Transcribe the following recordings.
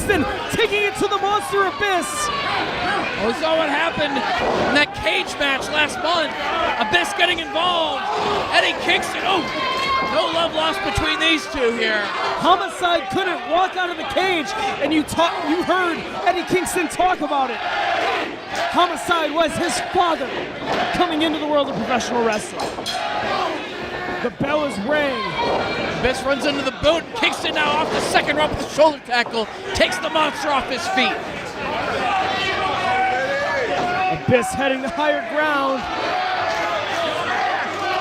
Kingston taking it to the Monster Abyss. We saw what happened in that cage match last month. Abyss getting involved. Eddie Kingston, no love lost between these two here. Homicide couldn't walk out of the cage, and you heard Eddie Kingston talk about it. Homicide was his father coming into the world of professional wrestling. The bell is rang. Abyss runs into the boot. Kingston now off the second rope with the shoulder tackle. Takes the monster off his feet. Abyss heading to higher ground.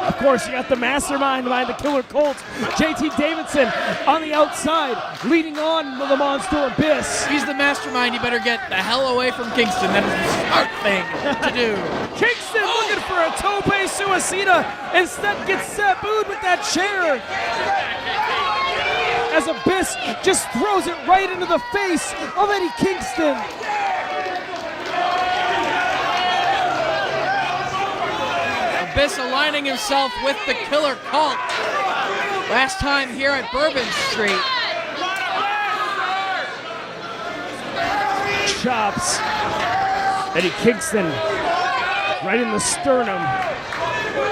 Of course, you got the mastermind behind the Killer Colt, JT Davidson on the outside, leading on the Monster Abyss. He's the mastermind. You better get the hell away from Kingston. That is the smart thing to do. Kingston looking for a tope suicida. Instead gets sabooed with that chair. As Abyss just throws it right into the face of Eddie Kingston. Abyss aligning himself with the Killer Cult. Last time here at Bourbon Street. Chops. Eddie Kingston right in the sternum.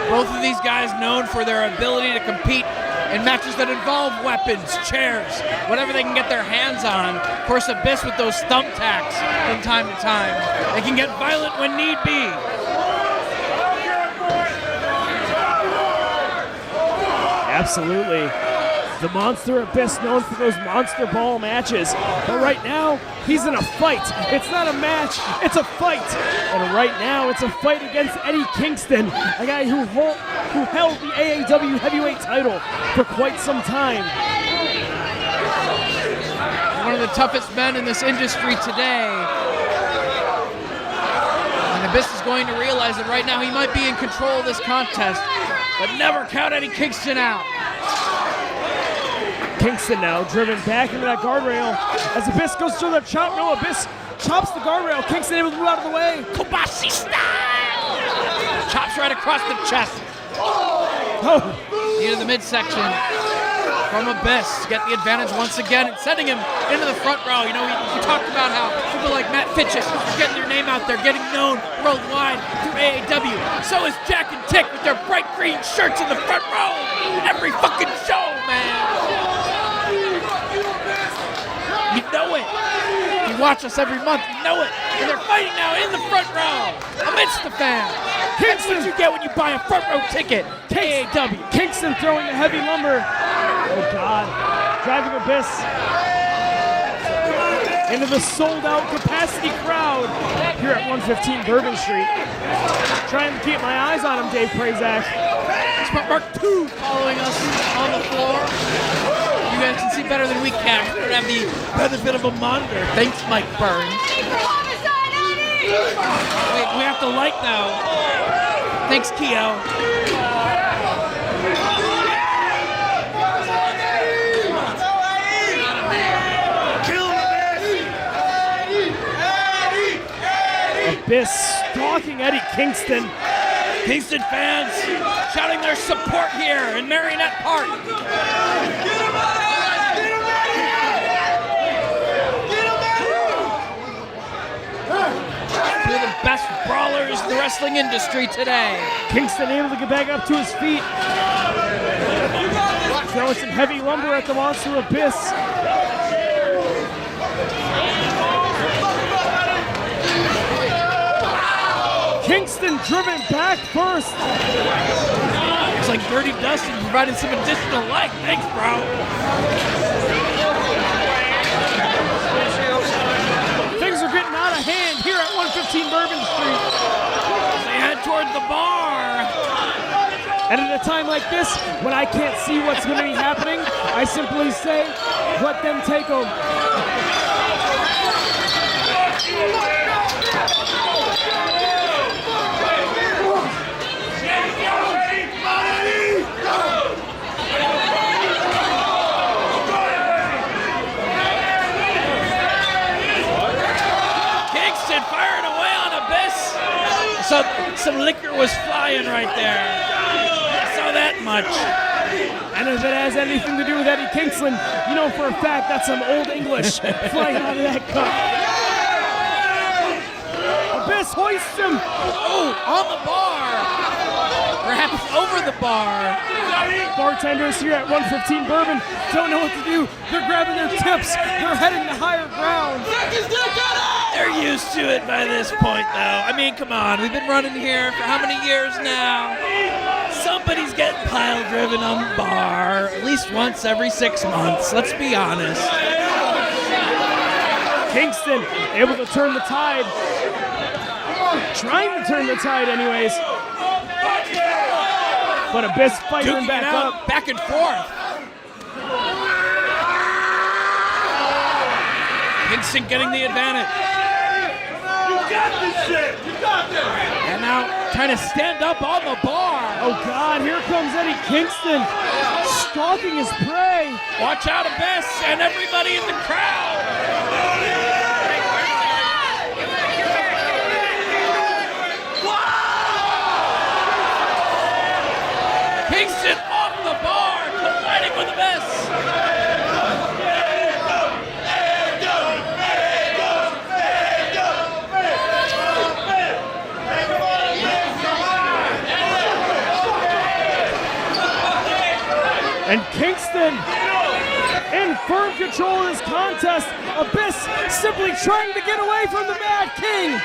Both of these guys known for their ability to compete in matches that involve weapons, chairs, whatever they can get their hands on. Of course, Abyss with those thumbtacks from time to time. They can get violent when need be. Absolutely. The Monster Abyss known for those monster ball matches. But right now, he's in a fight. It's not a match, it's a fight. And right now, it's a fight against Eddie Kingston, a guy who held the AAW heavyweight title for quite some time. One of the toughest men in this industry today. And Abyss is going to realize that right now he might be in control of this contest, but never count Eddie Kingston out. Kingston now driven back into that guardrail as Abyss goes through the chop. No, Abyss chops the guardrail. Kingston able to move out of the way. Kobashi style! Chops right across the chest. Into the midsection from Abyss. Get the advantage once again and sending him into the front row. You know, we talked about how people like Matt Fitchett are getting their name out there, getting known worldwide through AAW. So is Jack and Tick with their bright green shirts in the front row. Every fucking show, man. You know it. You watch us every month, you know it. And they're fighting now in the front row amidst the fans. That's what you get when you buy a front row ticket to AAW. Kingston throwing the heavy lumber. Oh God. Driving Abyss into the sold out capacity crowd here at 115 Bourbon Street. Trying to keep my eyes on him, Dave Prazak. Smart Mark 2 following us on the floor. You guys can see better than we can. We don't have the benefit of a monitor. Thanks, Mike Burns. Wait, we have to light now. Thanks, Keo. Abyss stalking Eddie Kingston. Kingston fans shouting their support here in Merrionette Park. Two of the best brawlers in the wrestling industry today. Kingston able to get back up to his feet. Throwing some heavy lumber at the Monster Abyss. Kingston driven back first. Looks like Dirty Dustin provided some additional light. Thanks, bro. Things are getting out of hand here at 115 Bourbon Street. They head toward the bar. And at a time like this, when I can't see what's going to be happening, I simply say, let them take them. Firing away on Abyss. Some liquor was flying right there. I saw that that much. And if it has anything to do with Eddie Kingston, you know for a fact that's some old English flying out of that cup. Abyss hoists him. Oh, on the bar. Perhaps over the bar. Bartenders here at 115 Bourbon don't know what to do. They're grabbing their tips. They're heading to higher ground. They're used to it by this point, though. I mean, come on. We've been running here for how many years now? Somebody's getting pile driven on the bar at least once every 6 months. Let's be honest. Kingston able to turn the tide. Trying to turn the tide anyways. But Abyss fighting back up. Back and forth. Kingston getting the advantage. You got this shit! You got this! And now trying to stand up on the bar. Oh God, here comes Eddie Kingston. Stalking his prey. Watch out, Abyss, and everybody in the crowd. Kingston off the bar, colliding with Abyss. And Kingston in firm control of this contest. Abyss simply trying to get away from the Mad King.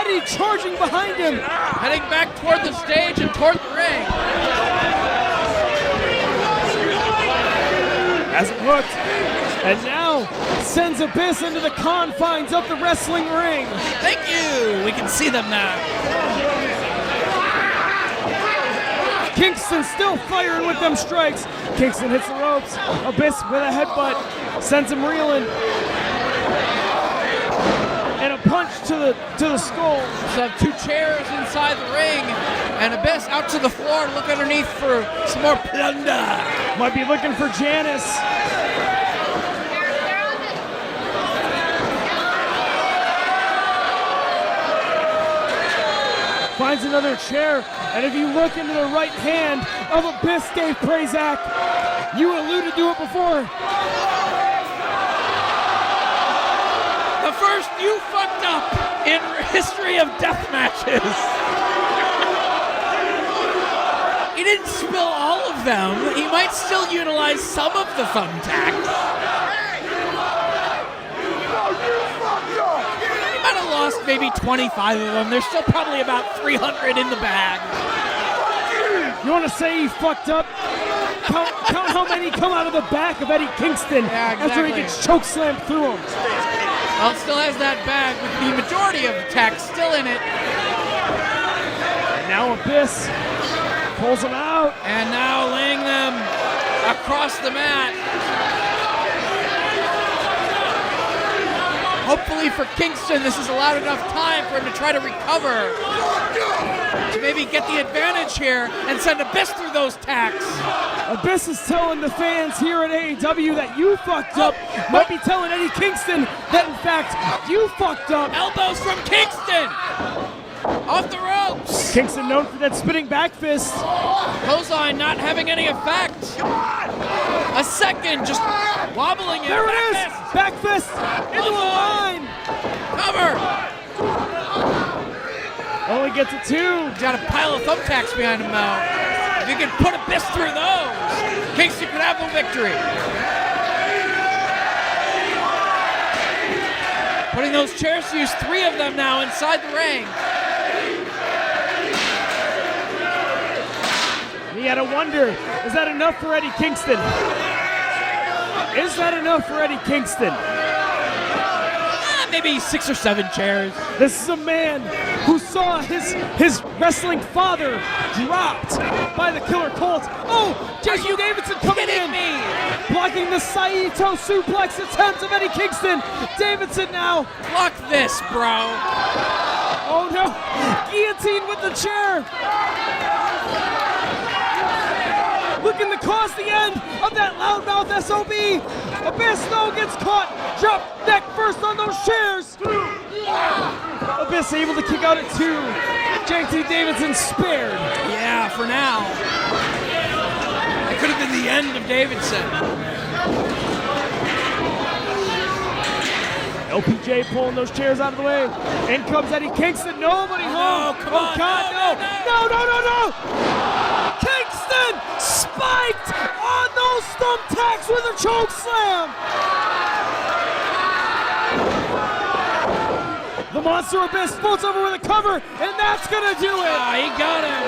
Eddie charging behind him. Heading back toward the stage and toward the ring. Hasn't looked. And now sends Abyss into the confines of the wrestling ring. Thank you. We can see them now. Kingston still firing with them strikes. Kingston hits the ropes. Abyss with a headbutt. Sends him reeling. And a punch to the skull. So 2 chairs inside the ring. And Abyss out to the floor to look underneath for some more plunder. Might be looking for Janice. Finds another chair, and if you look into the right hand of Abyss, Dave Prazak, you alluded to it before. The first you fucked up in history of death matches. He didn't spill all of them. He might still utilize some of the thumbtacks. Lost maybe 25 of them. There's still probably about 300 in the bag. You want to say he fucked up? Count how many come out of the back of Eddie Kingston after he gets chokeslammed through him. Well, it still has that bag with the majority of the tacks still in it. And now Abyss pulls him out. And now laying them across the mat. Hopefully for Kingston, this has allowed enough time for him to try to recover. To maybe get the advantage here and send Abyss through those tacks. Abyss is telling the fans here at AAW that you fucked up. Might be telling Eddie Kingston that in fact you fucked up. Elbows from Kingston. Off the ropes. Kingston known for that spinning back fist. Clothesline not having any effect. A second, just wobbling it. There it is. Back fist into a line. Cover. Only gets a 2. Got a pile of thumbtacks behind him now. If you can put Abyss through those, Kingston could have the victory. Putting those chairs to use, 3 of them now inside the ring. You gotta wonder, is that enough for Eddie Kingston? Is that enough for Eddie Kingston? Maybe 6 or 7 chairs. This is a man who saw his wrestling father dropped by the Killer Colt. Oh, Jason Davidson coming in. Blocking the Saito suplex attempts of Eddie Kingston. Davidson now. Block this, bro. Oh no, guillotine with the chair. Looking to cause the end of that loudmouth SOB. Abyss though gets caught. Drop neck first on those chairs. Abyss able to kick out at 2. JT Davidson spared. Yeah, for now. It could have been the end of Davidson. LPJ pulling those chairs out of the way. In comes Eddie Kingston. Nobody home. No, come on. God, no. No. Kingston spiked on those thumbtacks with a choke slam. The Monster Abyss floats over with a cover, and that's gonna do it. Ah, he got him.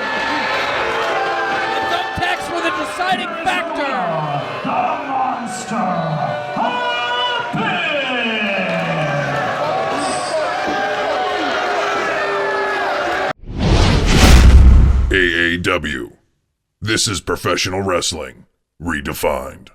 The thumbtacks were the deciding factor. AAW. This is professional wrestling redefined.